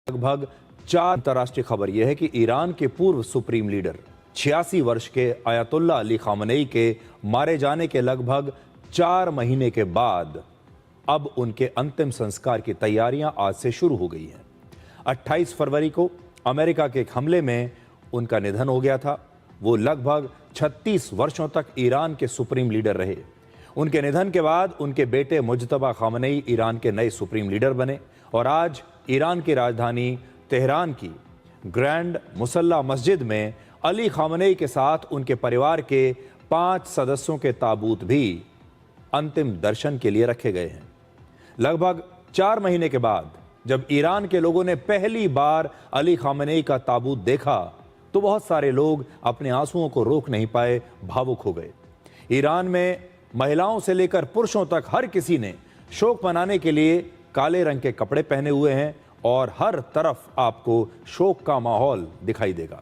लगभग 4 अंतर्राष्ट्रीय खबर यह है कि ईरान के पूर्व सुप्रीम लीडर 86 वर्ष के अयतुल्ला अली खामनेई के मारे जाने के लगभग 4 महीने के बाद अब उनके अंतिम संस्कार की तैयारियां आज से शुरू हो गई हैं। 28 फरवरी को अमेरिका के एक हमले में उनका निधन हो गया था। वो लगभग 36 वर्षों तक ईरान के सुप्रीम लीडर रहे। उनके निधन के बाद उनके बेटे मुज्तबा खामनेई ईरान के नए सुप्रीम लीडर बने और आज ईरान की राजधानी तेहरान की ग्रैंड मुसल्ला मस्जिद में अली खामनेई के साथ उनके परिवार के 5 सदस्यों के ताबूत भी अंतिम दर्शन के लिए रखे गए हैं। लगभग 4 महीने के बाद जब ईरान के लोगों ने पहली बार अली खामनेई का ताबूत देखा तो बहुत सारे लोग अपने आंसुओं को रोक नहीं पाए, भावुक हो गए। ईरान में महिलाओं से लेकर पुरुषों तक हर किसी ने शोक मनाने के लिए काले रंग के कपड़े पहने हुए हैं और हर तरफ आपको शोक का माहौल दिखाई देगा।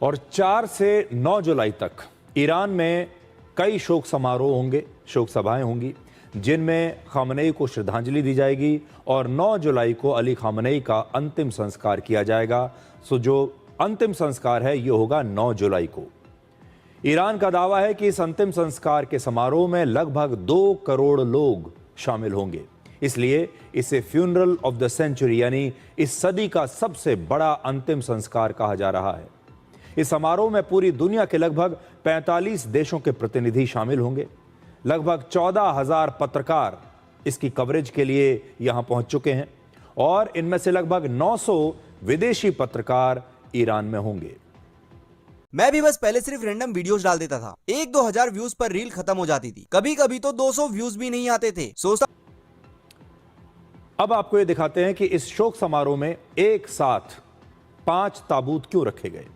और 4 से 9 जुलाई तक ईरान में कई शोक समारोह होंगे, शोक सभाएं होंगी जिनमें खामनेई को श्रद्धांजलि दी जाएगी और 9 जुलाई को अली खामनेई का अंतिम संस्कार किया जाएगा। सो जो अंतिम संस्कार है ये होगा 9 जुलाई को। ईरान का दावा है कि इस अंतिम संस्कार के समारोह में लगभग 2 करोड़ लोग शामिल होंगे, इसलिए इसे फ्यूनरल ऑफ द सेंचुरी यानी इस सदी का सबसे बड़ा अंतिम संस्कार कहा जा रहा है। इस समारोह में पूरी दुनिया के लगभग 45 देशों के प्रतिनिधि शामिल होंगे। लगभग 14,000 पत्रकार इसकी कवरेज के लिए यहां पहुंच चुके हैं और इनमें से लगभग 900 विदेशी पत्रकार ईरान में होंगे। मैं भी बस पहले सिर्फ रैंडम वीडियोस डाल देता था, 1-2 हजार व्यूज पर रील खत्म हो जाती थी, कभी कभी तो 200 व्यूज भी नहीं आते थे। सोचता अब आपको यह दिखाते हैं कि इस शोक समारोह में एक साथ 5 ताबूत क्यों रखे गए।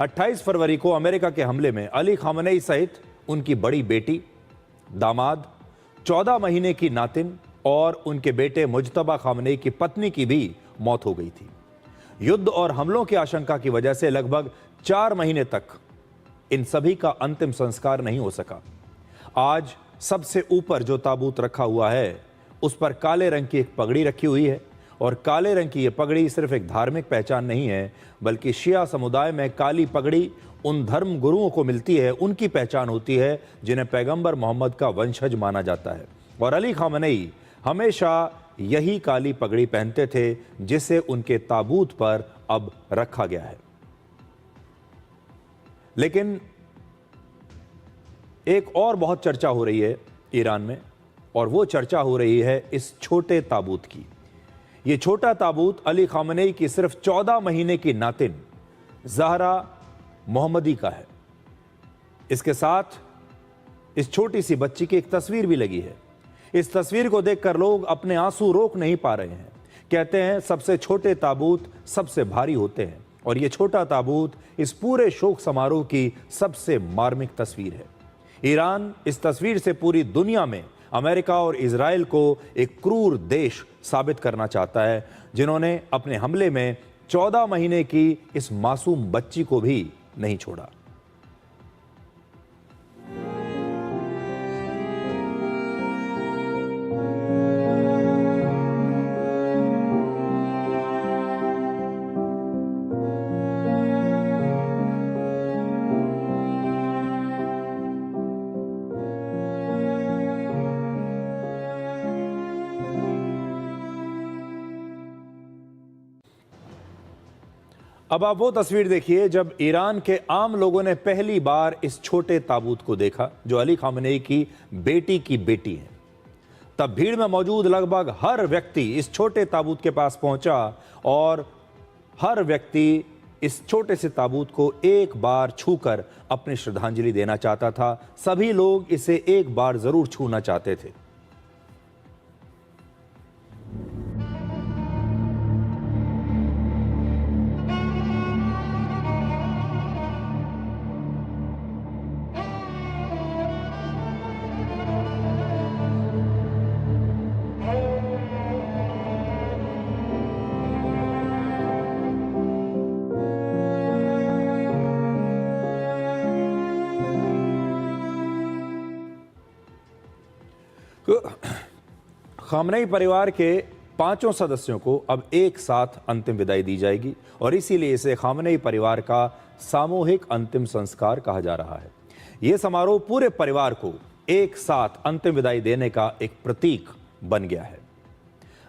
28 फरवरी को अमेरिका के हमले में अली खामनेई सहित उनकी बड़ी बेटी, दामाद, 14 महीने की नातिन और उनके बेटे मुज्तबा खामनेई की पत्नी की भी मौत हो गई थी। युद्ध और हमलों की आशंका की वजह से लगभग 4 महीने तक इन सभी का अंतिम संस्कार नहीं हो सका। आज सबसे ऊपर जो ताबूत रखा हुआ है उस पर काले रंग की एक पगड़ी रखी हुई है और काले रंग की यह पगड़ी सिर्फ एक धार्मिक पहचान नहीं है बल्कि शिया समुदाय में काली पगड़ी उन धर्म गुरुओं को मिलती है, उनकी पहचान होती है जिन्हें पैगंबर मोहम्मद का वंशज माना जाता है। और अली खामनेई हमेशा यही काली पगड़ी पहनते थे जिसे उनके ताबूत पर अब रखा गया है। लेकिन एक और बहुत चर्चा हो रही है ईरान में और वो चर्चा हो रही है इस छोटे ताबूत की। ये छोटा ताबूत अली खामनेई की सिर्फ 14 महीने की नातिन ज़हरा मोहम्मदी का है। इसके साथ इस छोटी सी बच्ची की एक तस्वीर भी लगी है। इस तस्वीर को देखकर लोग अपने आंसू रोक नहीं पा रहे हैं। कहते हैं सबसे छोटे ताबूत सबसे भारी होते हैं और यह छोटा ताबूत इस पूरे शोक समारोह की सबसे मार्मिक तस्वीर है। ईरान इस तस्वीर से पूरी दुनिया में अमेरिका और इजराइल को एक क्रूर देश साबित करना चाहता है जिन्होंने अपने हमले में 14 महीने की इस मासूम बच्ची को भी नहीं छोड़ा। अब आप वो तस्वीर देखिए जब ईरान के आम लोगों ने पहली बार इस छोटे ताबूत को देखा जो अली खामनेई की बेटी है। तब भीड़ में मौजूद लगभग हर व्यक्ति इस छोटे ताबूत के पास पहुंचा और हर व्यक्ति इस छोटे से ताबूत को एक बार छूकर अपनी श्रद्धांजलि देना चाहता था। सभी लोग इसे एक बार जरूर छूना चाहते थे। खामनेई परिवार के 5 सदस्यों को अब एक साथ अंतिम विदाई दी जाएगी और इसीलिए इसे खामनेई परिवार का सामूहिक अंतिम संस्कार कहा जा रहा है। यह समारोह पूरे परिवार को एक साथ अंतिम विदाई देने का एक प्रतीक बन गया है।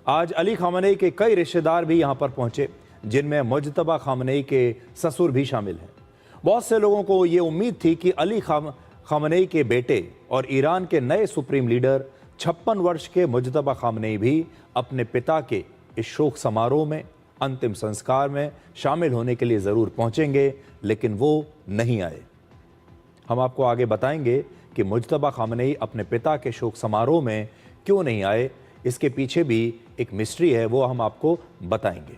आज अली खामनेई के कई रिश्तेदार भी यहां पर पहुंचे, जिनमें मुज्तबा खामनेई के ससुर भी शामिल हैं। बहुत से लोगों को यह उम्मीद थी कि अली खामनेई के बेटे और ईरान के नए सुप्रीम लीडर 56 वर्ष के मुज्तबा खामनेई भी अपने पिता के इस शोक समारोह में अंतिम संस्कार में शामिल होने के लिए ज़रूर पहुंचेंगे, लेकिन वो नहीं आए। हम आपको आगे बताएंगे कि मुज्तबा खामनेई अपने पिता के शोक समारोह में क्यों नहीं आए। इसके पीछे भी एक मिस्ट्री है, वो हम आपको बताएंगे।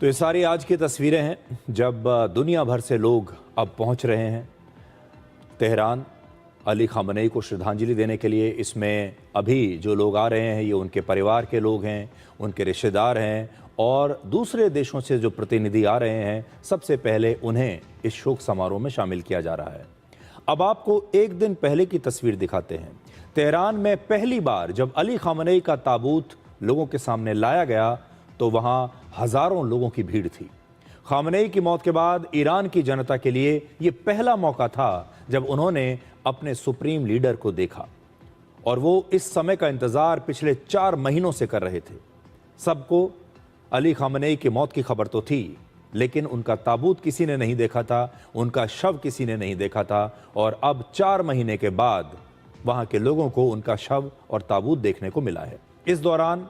तो ये सारी आज की तस्वीरें हैं जब दुनिया भर से लोग अब पहुंच रहे हैं तेहरान अली खामनेई को श्रद्धांजलि देने के लिए। इसमें अभी जो लोग आ रहे हैं ये उनके परिवार के लोग हैं, उनके रिश्तेदार हैं और दूसरे देशों से जो प्रतिनिधि आ रहे हैं। सबसे पहले उन्हें इस शोक समारोह में शामिल किया जा रहा है। अब आपको एक दिन पहले की तस्वीर दिखाते हैं। तेहरान में पहली बार जब अली खामनेई का ताबूत लोगों के सामने लाया गया तो वहां हजारों लोगों की भीड़ थी। खामनेई की मौत के बाद ईरान की जनता के लिए यह पहला मौका था जब उन्होंने अपने सुप्रीम लीडर को देखा और वो इस समय का इंतजार पिछले 4 महीनों से कर रहे थे। सबको अली खामनेई की मौत की खबर तो थी, लेकिन उनका ताबूत किसी ने नहीं देखा था, उनका शव किसी ने नहीं देखा था। और अब 4 महीने के बाद वहां के लोगों को उनका शव और ताबूत देखने को मिला है। इस दौरान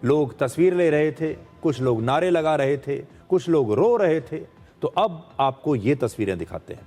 लोग तस्वीर ले रहे थे, कुछ लोग नारे लगा रहे थे, कुछ लोग रो रहे थे। तो अब आपको ये तस्वीरें दिखाते हैं।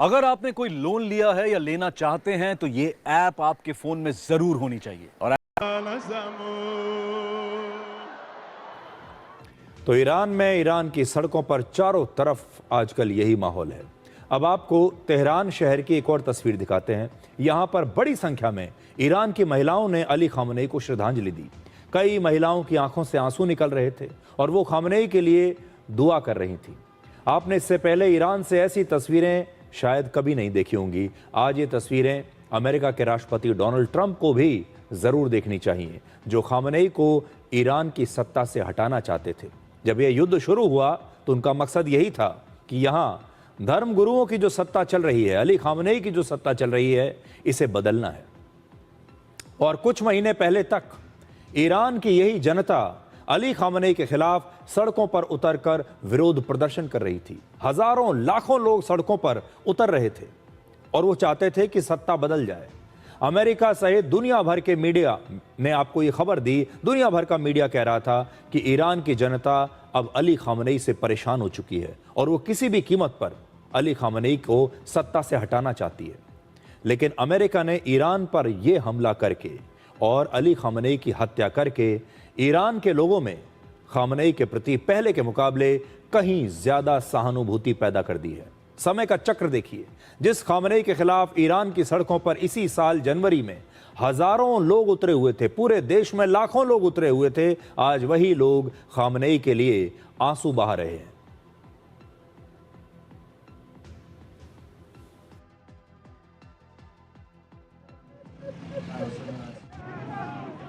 अगर आपने कोई लोन लिया है या लेना चाहते हैं तो ये ऐप आपके फोन में जरूर होनी चाहिए। और तो ईरान में ईरान की सड़कों पर चारों तरफ आजकल यही माहौल है। अब आपको तेहरान शहर की एक और तस्वीर दिखाते हैं। यहां पर बड़ी संख्या में ईरान की महिलाओं ने अली खामनेई को श्रद्धांजलि दी। कई महिलाओं की आंखों से आंसू निकल रहे थे और वो खामनेई के लिए दुआ कर रही थी। आपने इससे पहले ईरान से ऐसी तस्वीरें शायद कभी नहीं देखी होंगी। आज ये तस्वीरें अमेरिका के राष्ट्रपति डोनाल्ड ट्रंप को भी ज़रूर देखनी चाहिए, जो खामनेई को ईरान की सत्ता से हटाना चाहते थे। जब यह युद्ध शुरू हुआ तो उनका मकसद यही था कि यहाँ धर्म गुरुओं की जो सत्ता चल रही है, अली खामनेई की जो सत्ता चल रही है, इसे बदलना है। और कुछ महीने पहले तक ईरान की यही जनता अली खामनेई के खिलाफ सड़कों पर उतरकर विरोध प्रदर्शन कर रही थी। हजारों लाखों लोग सड़कों पर उतर रहे थे और वो चाहते थे कि सत्ता बदल जाए। अमेरिका सहित दुनिया भर के मीडिया ने आपको ये खबर दी, दुनिया भर का मीडिया कह रहा था कि ईरान की जनता अब अली खामनेई से परेशान हो चुकी है और वो किसी भी कीमत पर अली खामनेई को सत्ता से हटाना चाहती है। लेकिन अमेरिका ने ईरान पर यह हमला करके और अली खामनेई की हत्या करके ईरान के लोगों में खामनेई के प्रति पहले के मुकाबले कहीं ज्यादा सहानुभूति पैदा कर दी है। समय का चक्र देखिए, जिस खामनेई के खिलाफ ईरान की सड़कों पर इसी साल जनवरी में हजारों लोग उतरे हुए थे, पूरे देश में लाखों लोग उतरे हुए थे, आज वही लोग खामनेई के लिए आंसू बहा रहे हैं।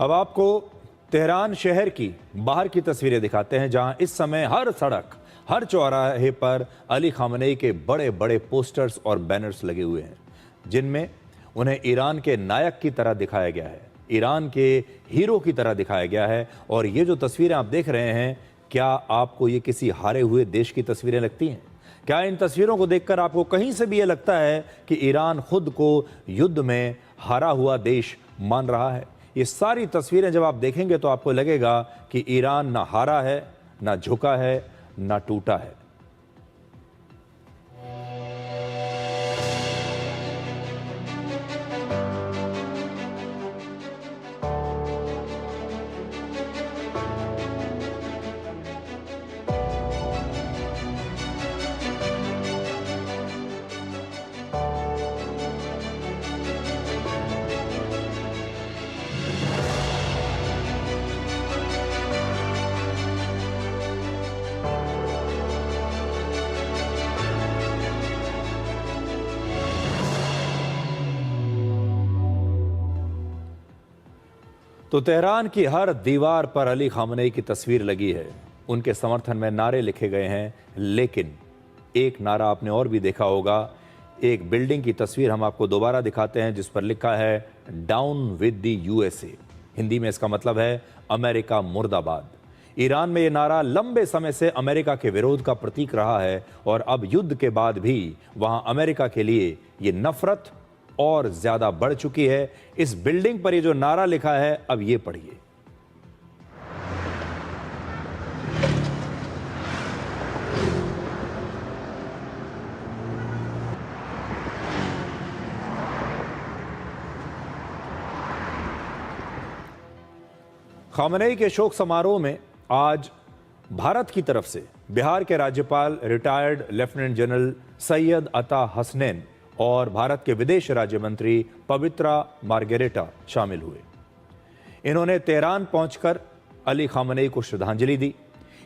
अब आपको तेहरान शहर की बाहर की तस्वीरें दिखाते हैं, जहां इस समय हर सड़क, हर चौराहे पर अली खामनेई के बड़े बड़े पोस्टर्स और बैनर्स लगे हुए हैं, जिनमें उन्हें ईरान के नायक की तरह दिखाया गया है, ईरान के हीरो की तरह दिखाया गया है। और ये जो तस्वीरें आप देख रहे हैं, क्या आपको ये किसी हारे हुए देश की तस्वीरें लगती हैं? क्या इन तस्वीरों को देखकर आपको कहीं से भी ये लगता है कि ईरान खुद को युद्ध में हारा हुआ देश मान रहा है? ये सारी तस्वीरें जब आप देखेंगे तो आपको लगेगा कि ईरान ना हारा है, ना झुका है, ना टूटा है। तो तेहरान की हर दीवार पर अली खामनेई की तस्वीर लगी है, उनके समर्थन में नारे लिखे गए हैं। लेकिन एक नारा आपने और भी देखा होगा, एक बिल्डिंग की तस्वीर हम आपको दोबारा दिखाते हैं जिस पर लिखा है down with the USA. Hindi में इसका मतलब है अमेरिका मुर्दाबाद। ईरान में यह नारा लंबे समय से अमेरिका के विरोध का प्रतीक रहा है और अब युद्ध के बाद भी वहां अमेरिका के लिए ये नफरत और ज्यादा बढ़ चुकी है। इस बिल्डिंग पर ये जो नारा लिखा है, अब ये पढ़िए। खामनेई के शोक समारोह में आज भारत की तरफ से बिहार के राज्यपाल रिटायर्ड लेफ्टिनेंट जनरल सैयद अता हसनैन और भारत के विदेश राज्य मंत्री पवित्रा मार्गरेटा शामिल हुए। इन्होंने तेहरान पहुंचकर अली खामनेई को श्रद्धांजलि दी।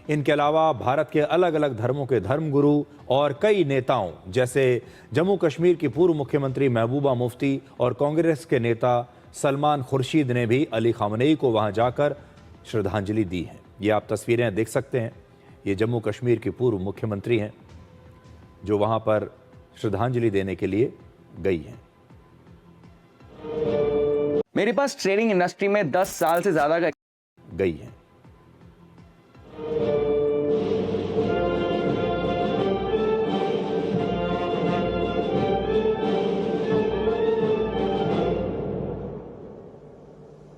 इनके अलावा भारत के अलग अलग धर्मों के धर्मगुरु और कई नेताओं जैसे जम्मू कश्मीर की पूर्व मुख्यमंत्री महबूबा मुफ्ती और कांग्रेस के नेता सलमान खुर्शीद ने भी अली खामनेई को वहां जाकर श्रद्धांजलि दी है। ये आप तस्वीरें देख सकते हैं, ये जम्मू कश्मीर की पूर्व मुख्यमंत्री हैं जो वहां पर श्रद्धांजलि देने के लिए गई हैं। मेरे पास ट्रेडिंग इंडस्ट्री में 10 साल से ज्यादा का गई हैं।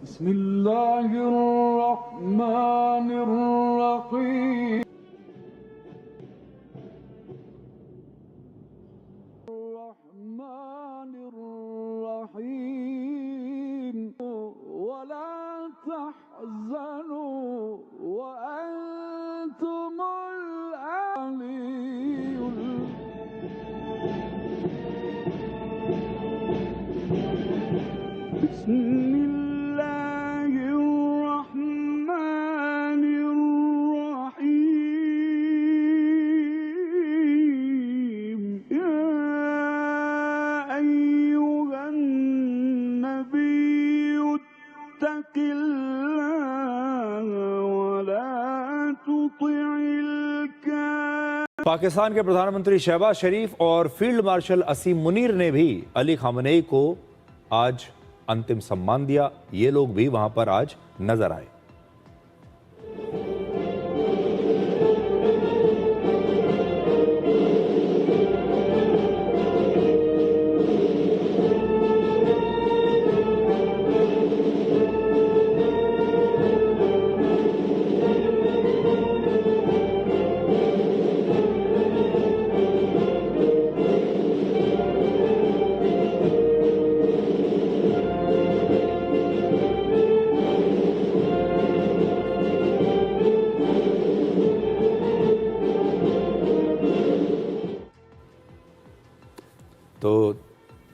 बिस्मिल्लाहिर्रहमानिर्रहीम। वला तहज़नु पाकिस्तान के प्रधानमंत्री शहबाज शरीफ और फील्ड मार्शल असीम मुनीर ने भी अली खामनेई को आज अंतिम सम्मान दिया। ये लोग भी वहां पर आज नजर आए। तो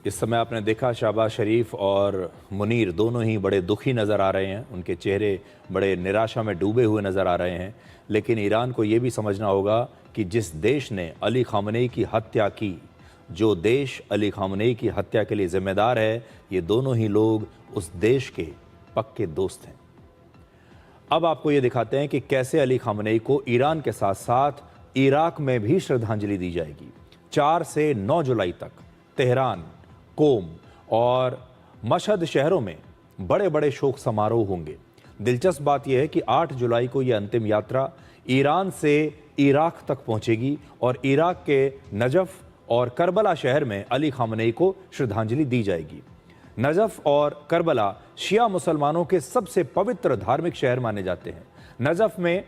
इस समय आपने देखा शहबाज शरीफ और मुनीर दोनों ही बड़े दुखी नज़र आ रहे हैं। उनके चेहरे बड़े निराशा में डूबे हुए नज़र आ रहे हैं। लेकिन ईरान को ये भी समझना होगा कि जिस देश ने अली खामनेई की हत्या की, जो देश अली खामनेई की हत्या के लिए जिम्मेदार है, ये दोनों ही लोग उस देश के पक्के दोस्त हैं। अब आपको ये दिखाते हैं कि कैसे अली खामनेई को ईरान के साथ साथ इराक में भी श्रद्धांजलि दी जाएगी। 4 से 9 जुलाई तक तेहरान, कोम और मशहद शहरों में बड़े बड़े शोक समारोह होंगे। दिलचस्प बात यह है कि 8 जुलाई को यह अंतिम यात्रा ईरान से इराक तक पहुंचेगी और इराक के नजफ और करबला शहर में अली खामनेई को श्रद्धांजलि दी जाएगी। नजफ और करबला शिया मुसलमानों के सबसे पवित्र धार्मिक शहर माने जाते हैं। नजफ में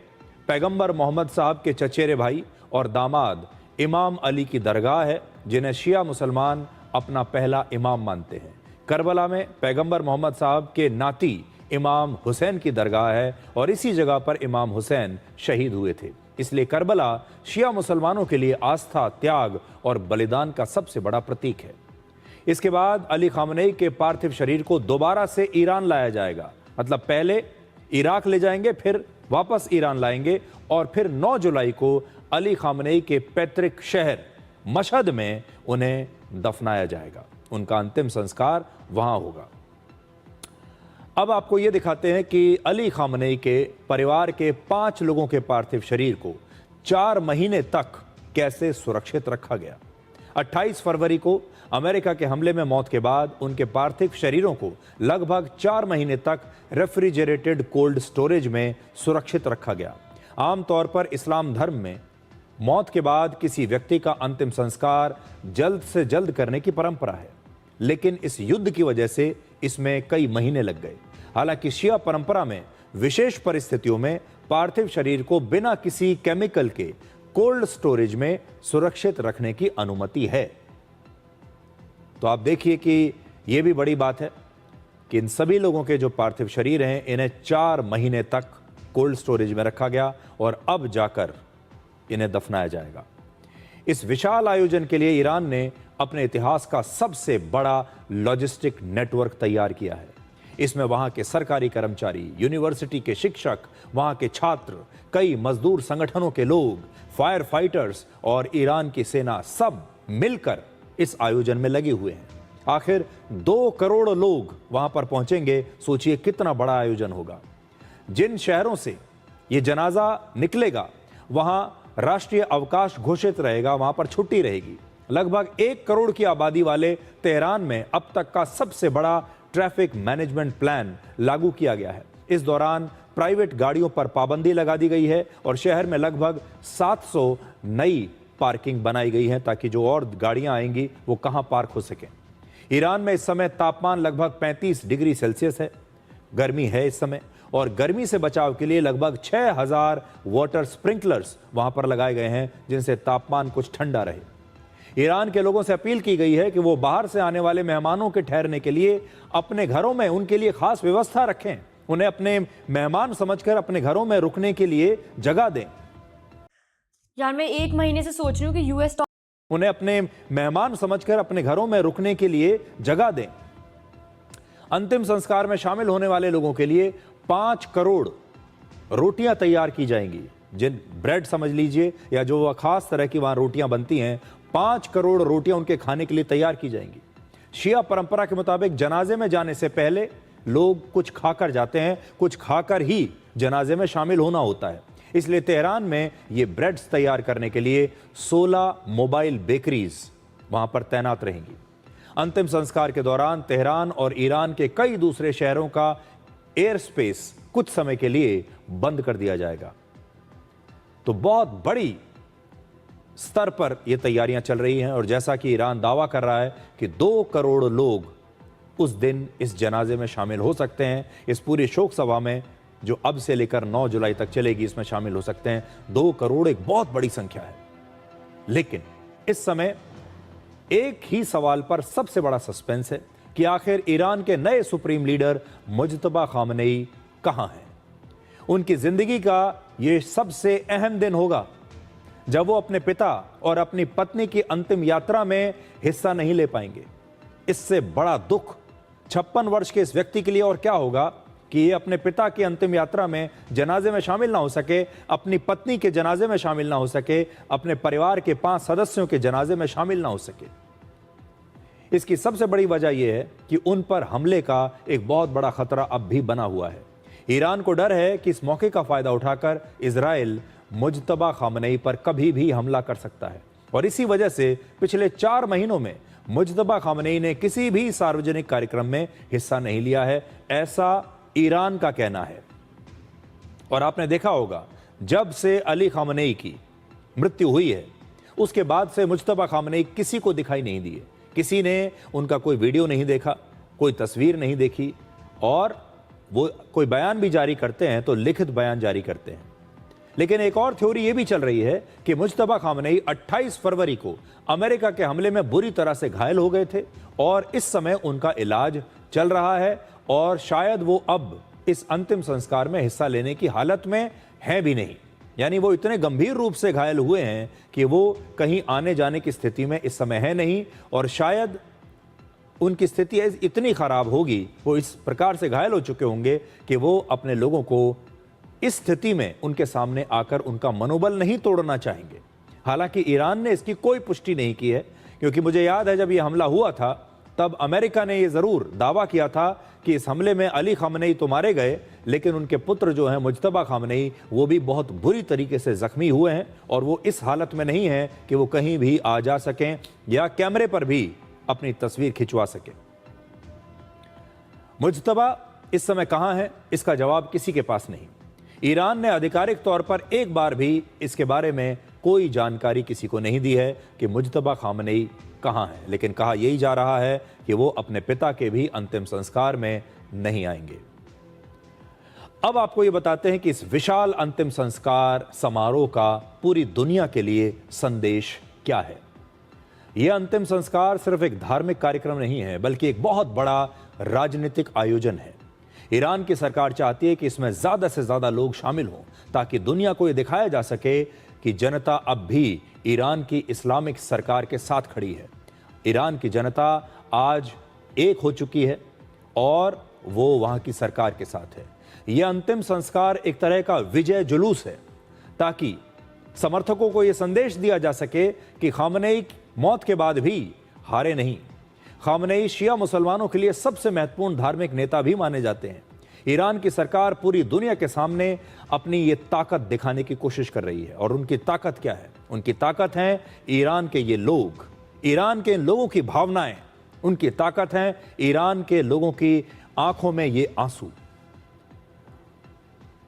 पैगंबर मोहम्मद साहब के चचेरे भाई और दामाद इमाम अली की दरगाह है, जिन्हें शिया मुसलमान अपना पहला इमाम मानते हैं। करबला में पैगंबर मोहम्मद साहब के नाती इमाम हुसैन की दरगाह है और इसी जगह पर इमाम हुसैन शहीद हुए थे। इसलिए करबला शिया मुसलमानों के लिए आस्था, त्याग और बलिदान का सबसे बड़ा प्रतीक है। इसके बाद अली खामनेई के पार्थिव शरीर को दोबारा से ईरान लाया जाएगा। मतलब पहले इराक ले जाएंगे, फिर वापस ईरान लाएंगे और फिर 9 जुलाई को अली खामनेई के पैतृक शहर मशहद में उन्हें दफनाया जाएगा। उनका अंतिम संस्कार वहां होगा। अब आपको यह दिखाते हैं कि अली खामनेई के परिवार के 5 लोगों के पार्थिव शरीर को 4 महीने तक कैसे सुरक्षित रखा गया। 28 फरवरी को अमेरिका के हमले में मौत के बाद उनके पार्थिव शरीरों को लगभग 4 महीने तक रेफ्रिजरेटेड कोल्ड स्टोरेज में सुरक्षित रखा गया। आमतौर पर इस्लाम धर्म में मौत के बाद किसी व्यक्ति का अंतिम संस्कार जल्द से जल्द करने की परंपरा है, लेकिन इस युद्ध की वजह से इसमें कई महीने लग गए। हालांकि शिया परंपरा में विशेष परिस्थितियों में पार्थिव शरीर को बिना किसी केमिकल के कोल्ड स्टोरेज में सुरक्षित रखने की अनुमति है। तो आप देखिए कि यह भी बड़ी बात है कि इन सभी लोगों के जो पार्थिव शरीर हैं, इन्हें 4 महीने तक कोल्ड स्टोरेज में रखा गया और अब जाकर इन्हें दफनाया जाएगा। इस विशाल आयोजन के लिए ईरान ने अपने इतिहास का सबसे बड़ा लॉजिस्टिक नेटवर्क तैयार किया है। इसमें वहां के सरकारी कर्मचारी, यूनिवर्सिटी के शिक्षक, वहां के छात्र, कई मजदूर संगठनों के लोग, फायर फाइटर्स और ईरान की सेना सब मिलकर इस आयोजन में लगे हुए हैं। आखिर 2 करोड़ लोग वहां पर पहुंचेंगे। सोचिए कितना बड़ा आयोजन होगा। जिन शहरों से ये जनाजा निकलेगा वहां राष्ट्रीय अवकाश घोषित रहेगा, वहां पर छुट्टी रहेगी। लगभग 1 करोड़ की आबादी वाले तेहरान में अब तक का सबसे बड़ा ट्रैफिक मैनेजमेंट प्लान लागू किया गया है। इस दौरान प्राइवेट गाड़ियों पर पाबंदी लगा दी गई है और शहर में लगभग 700 नई पार्किंग बनाई गई है ताकि जो और गाड़ियां आएंगी वो कहां पार्क हो सकें। ईरान में इस समय तापमान लगभग 35 डिग्री सेल्सियस है। गर्मी है इस समय और गर्मी से बचाव के लिए लगभग 6000 वाटर स्प्रिंकलर्स वहां पर लगाए गए हैं, जिनसे तापमान कुछ ठंडा रहे। ईरान के लोगों से अपील की गई है कि वो बाहर से आने वाले मेहमानों के ठहरने के लिए अपने घरों में उनके लिए खास व्यवस्था रखें। उन्हें अपने मेहमान समझकर अपने घरों में रुकने के लिए जगह दें। यार मैं 1 महीने से सोच रही हूँ कि यूएस उन्हें अपने मेहमान समझकर अपने घरों में रुकने के लिए जगह दें। अंतिम संस्कार में शामिल होने वाले लोगों के लिए 5 करोड़ रोटियां तैयार की जाएंगी। जिन ब्रेड समझ लीजिए या जो खास तरह की वहां रोटियां बनती हैं, 5 करोड़ रोटियां उनके खाने के लिए तैयार की जाएंगी। शिया परंपरा के मुताबिक जनाजे में जाने से पहले लोग कुछ खाकर जाते हैं, कुछ खाकर ही जनाजे में शामिल होना होता है। इसलिए तेहरान में ये ब्रेड्स तैयार करने के लिए 16 मोबाइल बेकरीज वहां पर तैनात रहेंगी। अंतिम संस्कार के दौरान तेहरान और ईरान के कई दूसरे शहरों का एयर स्पेस कुछ समय के लिए बंद कर दिया जाएगा। तो बहुत बड़ी स्तर पर यह तैयारियां चल रही हैं और जैसा कि ईरान दावा कर रहा है कि 2 करोड़ लोग उस दिन इस जनाजे में शामिल हो सकते हैं। इस पूरी शोक सभा में जो अब से लेकर 9 जुलाई तक चलेगी, इसमें शामिल हो सकते हैं 2 करोड़। एक बहुत बड़ी संख्या है। लेकिन इस समय एक ही सवाल पर सबसे बड़ा सस्पेंस है कि आखिर ईरान के नए सुप्रीम लीडर मुज्तबा खामनेई कहां हैं। उनकी जिंदगी का यह सबसे अहम दिन होगा जब वो अपने पिता और अपनी पत्नी की अंतिम यात्रा में हिस्सा नहीं ले पाएंगे। इससे बड़ा दुख 56 वर्ष के इस व्यक्ति के लिए और क्या होगा कि ये अपने पिता की अंतिम यात्रा में जनाजे में शामिल ना हो सके, अपनी पत्नी के जनाजे में शामिल ना हो सके, अपने परिवार के 5 सदस्यों के जनाजे में शामिल ना हो सके। इसकी सबसे बड़ी वजह यह है कि उन पर हमले का एक बहुत बड़ा खतरा अब भी बना हुआ है। ईरान को डर है कि इस मौके का फायदा उठाकर इजराइल मुज्तबा खामनेई पर कभी भी हमला कर सकता है और इसी वजह से पिछले 4 महीनों में मुज्तबा खामनेई ने किसी भी सार्वजनिक कार्यक्रम में हिस्सा नहीं लिया है, ऐसा ईरान का कहना है। और आपने देखा होगा जब से अली खामनेई की मृत्यु हुई है उसके बाद से मुज्तबा खामनेई किसी को दिखाई नहीं दिए। किसी ने उनका कोई वीडियो नहीं देखा, कोई तस्वीर नहीं देखी और वो कोई बयान भी जारी करते हैं तो लिखित बयान जारी करते हैं। लेकिन एक और थ्योरी यह भी चल रही है कि मुज्तबा खामनेई 28 फरवरी को अमेरिका के हमले में बुरी तरह से घायल हो गए थे और इस समय उनका इलाज चल रहा है और शायद वो अब इस अंतिम संस्कार में हिस्सा लेने की हालत में हैं भी नहीं। यानी वो इतने गंभीर रूप से घायल हुए हैं कि वो कहीं आने जाने की स्थिति में इस समय है नहीं और शायद उनकी स्थिति इतनी खराब होगी, वो इस प्रकार से घायल हो चुके होंगे कि वो अपने लोगों को इस स्थिति में उनके सामने आकर उनका मनोबल नहीं तोड़ना चाहेंगे। हालांकि ईरान ने इसकी कोई पुष्टि नहीं की है, क्योंकि मुझे याद है जब यह हमला हुआ था तब अमेरिका ने यह जरूर दावा किया था कि इस हमले में अली खामनेई तो मारे गए, लेकिन उनके पुत्र जो हैं मुज्तबा खामनेई वो भी बहुत बुरी तरीके से जख्मी हुए हैं और वो इस हालत में नहीं है कि वो कहीं भी आ जा सकें या कैमरे पर भी अपनी तस्वीर खिंचवा सकें। मुज्तबा इस समय कहां है, इसका जवाब किसी के पास नहीं। ईरान ने आधिकारिक तौर पर एक बार भी इसके बारे में कोई जानकारी किसी को नहीं दी है कि मुज्तबा खामनेई कहां है, लेकिन कहा यही जा रहा है कि वो अपने पिता के भी अंतिम संस्कार में नहीं आएंगे। अब आपको ये बताते हैं कि इस विशाल अंतिम संस्कार समारोह का पूरी दुनिया के लिए संदेश क्या है। यह अंतिम संस्कार सिर्फ एक धार्मिक कार्यक्रम नहीं है, बल्कि एक बहुत बड़ा राजनीतिक आयोजन है। ईरान की सरकार चाहती है कि इसमें ज्यादा से ज्यादा लोग शामिल हों ताकि दुनिया को यह दिखाया जा सके कि जनता अब भी ईरान की इस्लामिक सरकार के साथ खड़ी है। ईरान की जनता आज एक हो चुकी है और वो वहां की सरकार के साथ है। यह अंतिम संस्कार एक तरह का विजय जुलूस है ताकि समर्थकों को यह संदेश दिया जा सके कि खामनेई मौत के बाद भी हारे नहीं। खामनेई शिया मुसलमानों के लिए सबसे महत्वपूर्ण धार्मिक नेता भी माने जाते हैं। ईरान की सरकार पूरी दुनिया के सामने अपनी ये ताकत दिखाने की कोशिश कर रही है और उनकी ताकत क्या है? उनकी ताकत है ईरान के ये लोग, ईरान के लोगों की भावनाएं, उनकी ताकत है ईरान के लोगों की आंखों में ये आंसू।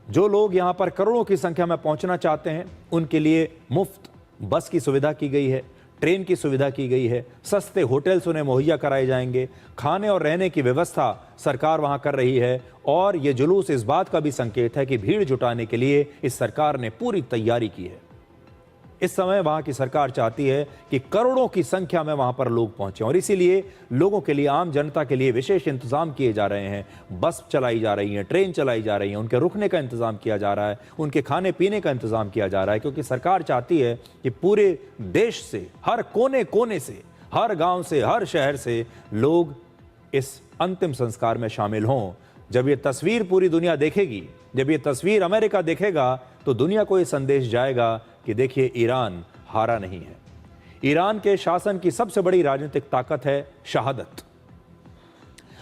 जो लोग यहां पर करोड़ों की संख्या में पहुंचना चाहते हैं उनके लिए मुफ्त बस की सुविधा की गई है, ट्रेन की सुविधा की गई है, सस्ते होटल्स उन्हें मुहैया कराए जाएंगे, खाने और रहने की व्यवस्था सरकार वहां कर रही है और यह जुलूस इस बात का भी संकेत है कि भीड़ जुटाने के लिए इस सरकार ने पूरी तैयारी की है। इस समय वहां की सरकार चाहती है कि करोड़ों की संख्या में वहां पर लोग पहुंचे और इसीलिए लोगों के लिए, आम जनता के लिए विशेष इंतजाम किए जा रहे हैं। बस चलाई जा रही हैं, ट्रेन चलाई जा रही हैं, उनके रुकने का इंतजाम किया जा रहा है, उनके खाने पीने का इंतजाम किया जा रहा है, क्योंकि सरकार चाहती है कि पूरे देश से, हर कोने कोने से, हर गांव से, हर शहर से लोग इस अंतिम संस्कार में शामिल हों। जब ये तस्वीर पूरी दुनिया देखेगी, जब ये तस्वीर अमेरिका देखेगा, तो दुनिया को ये संदेश जाएगा कि देखिए ईरान हारा नहीं है। ईरान के शासन की सबसे बड़ी राजनीतिक ताकत है शहादत।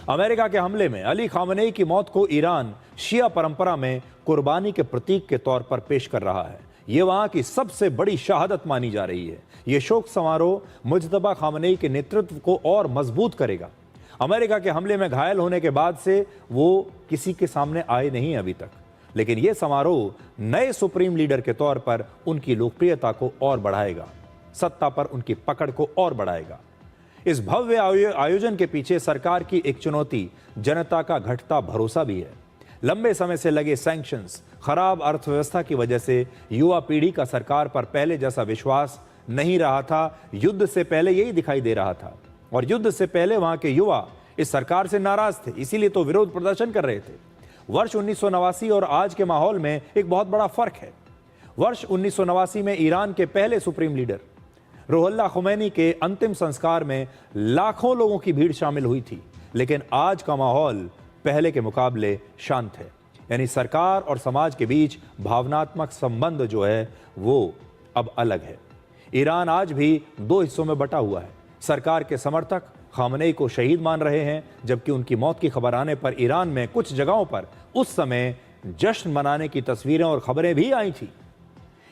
अमेरिका के हमले में अली खामनेई की मौत को ईरान शिया परंपरा में कुर्बानी के प्रतीक के तौर पर पेश कर रहा है। ये वहां की सबसे बड़ी शहादत मानी जा रही है। ये शोक समारोह मुज्तबा खामनेई के नेतृत्व को और मजबूत करेगा। अमेरिका के हमले में घायल होने के बाद से वो किसी के सामने आए नहीं अभी तक, लेकिन यह समारोह नए सुप्रीम लीडर के तौर पर उनकी लोकप्रियता को और बढ़ाएगा, सत्ता पर उनकी पकड़ को और बढ़ाएगा। इस भव्य आयोजन के पीछे सरकार की एक चुनौती जनता का घटता भरोसा भी है। लंबे समय से लगे सैंक्शंस, खराब अर्थव्यवस्था की वजह से युवा पीढ़ी का सरकार पर पहले जैसा विश्वास नहीं रहा था। युद्ध से पहले यही दिखाई दे रहा था और युद्ध से पहले वहां के युवा इस सरकार से नाराज थे, इसीलिए तो विरोध प्रदर्शन कर रहे थे। वर्ष 1989 और आज के माहौल में एक बहुत बड़ा फर्क है। वर्ष 1989 में ईरान के पहले सुप्रीम लीडर रूहुल्लाह खुमैनी के अंतिम संस्कार में लाखों लोगों की भीड़ शामिल हुई थी, लेकिन आज का माहौल पहले के मुकाबले शांत है। यानी सरकार और समाज के बीच भावनात्मक संबंध जो है वो अब अलग है। ईरान आज भी दो हिस्सों में बटा हुआ है। सरकार के समर्थक खामनेई को शहीद मान रहे हैं, जबकि उनकी मौत की खबर आने पर ईरान में कुछ जगहों पर उस समय जश्न मनाने की तस्वीरें और खबरें भी आई थी।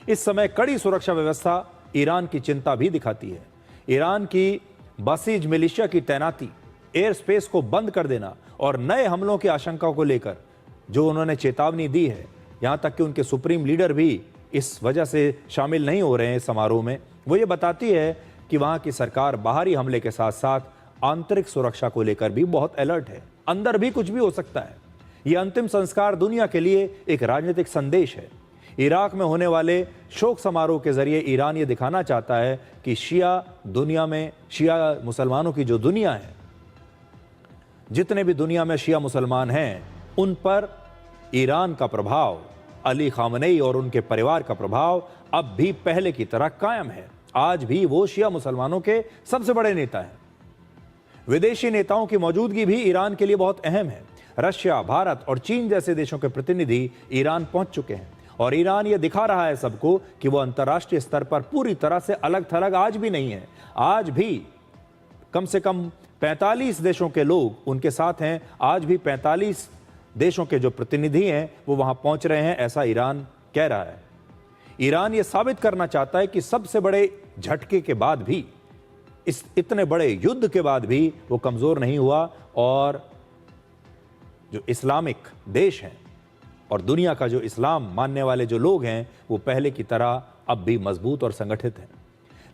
इस समय कड़ी सुरक्षा व्यवस्था ईरान की चिंता भी दिखाती है। ईरान की बसीज मिलिशिया की तैनाती, एयर स्पेस को बंद कर देना और नए हमलों की आशंका को लेकर जो उन्होंने चेतावनी दी है, यहां तक कि उनके सुप्रीम लीडर भी इस वजह से शामिल नहीं हो रहे हैं समारोह में, वो ये बताती है कि वहां की सरकार बाहरी हमले के साथ साथ आंतरिक सुरक्षा को लेकर भी बहुत अलर्ट है। अंदर भी कुछ भी हो सकता है। यह अंतिम संस्कार दुनिया के लिए एक राजनीतिक संदेश है। इराक में होने वाले शोक समारोह के जरिए ईरान ये दिखाना चाहता है कि शिया मुसलमानों की जो दुनिया है, जितने भी दुनिया में शिया मुसलमान हैं, उन पर ईरान का प्रभाव, अली खामनेई और उनके परिवार का प्रभाव अब भी पहले की तरह कायम है। आज भी वो शिया मुसलमानों के सबसे बड़े नेता हैं। विदेशी नेताओं की मौजूदगी भी ईरान के लिए बहुत अहम है। रशिया, भारत और चीन जैसे देशों के प्रतिनिधि ईरान पहुंच चुके हैं और ईरान यह दिखा रहा है सबको कि वो अंतर्राष्ट्रीय स्तर पर पूरी तरह से अलग थलग आज भी नहीं है। आज भी कम से कम 45 देशों के लोग उनके साथ हैं। आज भी 45 देशों के जो प्रतिनिधि हैं वो वहां पहुंच रहे हैं, ऐसा ईरान कह रहा है। ईरान ये साबित करना चाहता है कि सबसे बड़े झटके के बाद भी, इस इतने बड़े युद्ध के बाद भी वो कमजोर नहीं हुआ और जो इस्लामिक देश हैं और दुनिया का जो इस्लाम मानने वाले जो लोग हैं वो पहले की तरह अब भी मजबूत और संगठित हैं।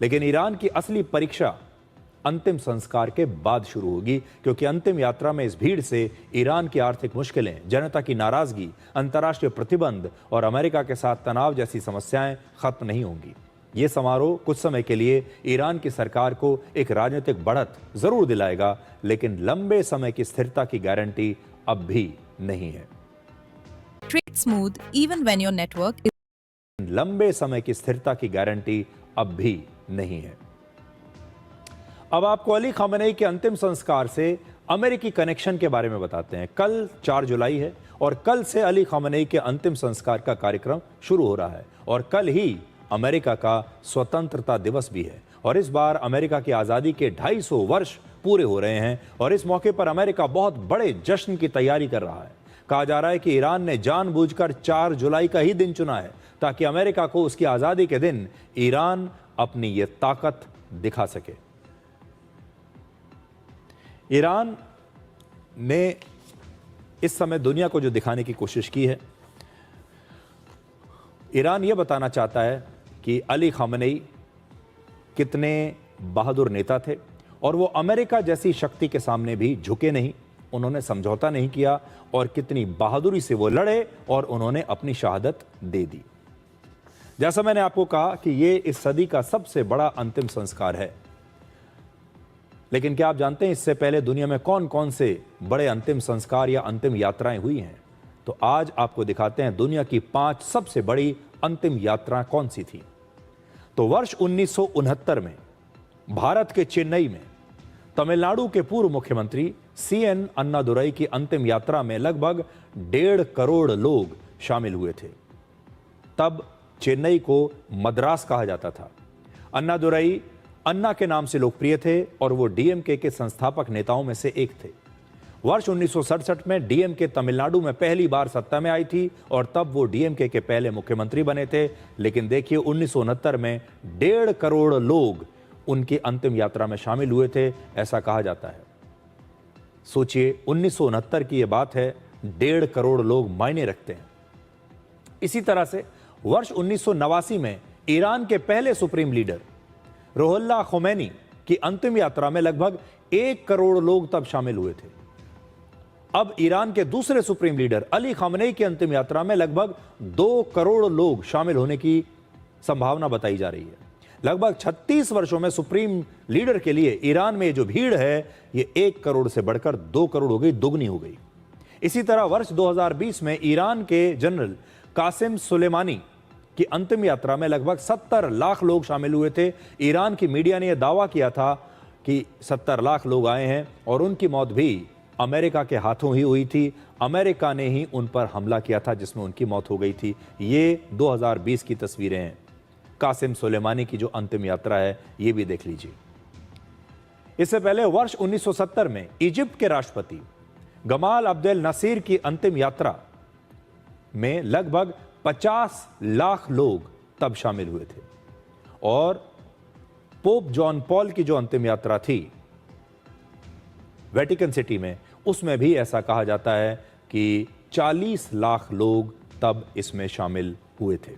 लेकिन ईरान की असली परीक्षा अंतिम संस्कार के बाद शुरू होगी, क्योंकि अंतिम यात्रा में इस भीड़ से ईरान की आर्थिक मुश्किलें, जनता की नाराजगी, अंतर्राष्ट्रीय प्रतिबंध और अमेरिका के साथ तनाव जैसी समस्याएं खत्म नहीं होंगी। ये समारोह कुछ समय के लिए ईरान की सरकार को एक राजनीतिक बढ़त जरूर दिलाएगा, लेकिन लंबे समय की स्थिरता की गारंटी अब भी नहीं है। Trade smooth even when your network is लंबे समय की स्थिरता की गारंटी अब भी नहीं है। अब आपको अली खामनेई के अंतिम संस्कार से अमेरिकी कनेक्शन के बारे में बताते हैं। कल 4 जुलाई है और कल से अली खामनेई के अंतिम संस्कार का कार्यक्रम शुरू हो रहा है और कल ही अमेरिका का स्वतंत्रता दिवस भी है और इस बार अमेरिका की आज़ादी के 250 वर्ष पूरे हो रहे हैं और इस मौके पर अमेरिका बहुत बड़े जश्न की तैयारी कर रहा है। कहा जा रहा है कि ईरान ने जानबूझकर 4 जुलाई का ही दिन चुना है ताकि अमेरिका को उसकी आज़ादी के दिन ईरान अपनी ये ताकत दिखा सके। ईरान ने इस समय दुनिया को जो दिखाने की कोशिश की है, ईरान ये बताना चाहता है कि अली खामनेई कितने बहादुर नेता थे और वो अमेरिका जैसी शक्ति के सामने भी झुके नहीं, उन्होंने समझौता नहीं किया और कितनी बहादुरी से वो लड़े और उन्होंने अपनी शहादत दे दी। जैसा मैंने आपको कहा कि ये इस सदी का सबसे बड़ा अंतिम संस्कार है, लेकिन क्या आप जानते हैं इससे पहले दुनिया में कौन कौन से बड़े अंतिम संस्कार या अंतिम यात्राएं हुई हैं? तो आज आपको दिखाते हैं दुनिया की 5 सबसे बड़ी अंतिम यात्रा कौन सी थी। तो वर्ष 1969 में भारत के चेन्नई में तमिलनाडु के पूर्व मुख्यमंत्री CN अन्नादुरई की अंतिम यात्रा में लगभग 1.5 करोड़ लोग शामिल हुए थे। तब चेन्नई को मद्रास कहा जाता था। अन्नादुरई अन्ना के नाम से लोकप्रिय थे और वो DMK के संस्थापक नेताओं में से एक थे। वर्ष 1967 में डीएमके तमिलनाडु में पहली बार सत्ता में आई थी और तब वो डीएमके के पहले मुख्यमंत्री बने थे। लेकिन देखिए 1969 में 1.5 करोड़ लोग उनकी अंतिम यात्रा में शामिल हुए थे, ऐसा कहा जाता है। सोचिए 1969 की यह बात है, 1.5 करोड़ लोग मायने रखते हैं। इसी तरह से वर्ष 1989 में ईरान के पहले सुप्रीम लीडर रुहुल्लाह खोमैनी की अंतिम यात्रा में लगभग 1 करोड़ लोग तब शामिल हुए थे। अब ईरान के दूसरे सुप्रीम लीडर अली खामनेई की अंतिम यात्रा में लगभग 2 करोड़ लोग शामिल होने की संभावना बताई जा रही है। लगभग 36 वर्षों में सुप्रीम लीडर के लिए ईरान में जो भीड़ है ये 1 करोड़ से बढ़कर 2 करोड़ हो गई, दुगनी हो गई। इसी तरह वर्ष 2020 में ईरान के जनरल कासिम सुलेमानी की अंतिम यात्रा में लगभग 70 लाख लोग शामिल हुए थे। ईरान की मीडिया ने यह दावा किया था कि 70 लाख लोग आए हैं और उनकी मौत भी अमेरिका के हाथों ही हुई थी। अमेरिका ने ही उन पर हमला किया था जिसमें उनकी मौत हो गई थी। ये 2020 की तस्वीरें हैं। कासिम सुलेमानी की जो अंतिम यात्रा है ये भी देख लीजिए। इससे पहले वर्ष 1970 में इजिप्ट के राष्ट्रपति गमाल अब्देल नासिर की अंतिम यात्रा में लगभग 50 लाख लोग तब शामिल हुए थे और पोप जॉन पॉल की जो अंतिम यात्रा थी वेटिकन सिटी में, उसमें भी ऐसा कहा जाता है कि 40 लाख लोग तब इसमें शामिल हुए थे।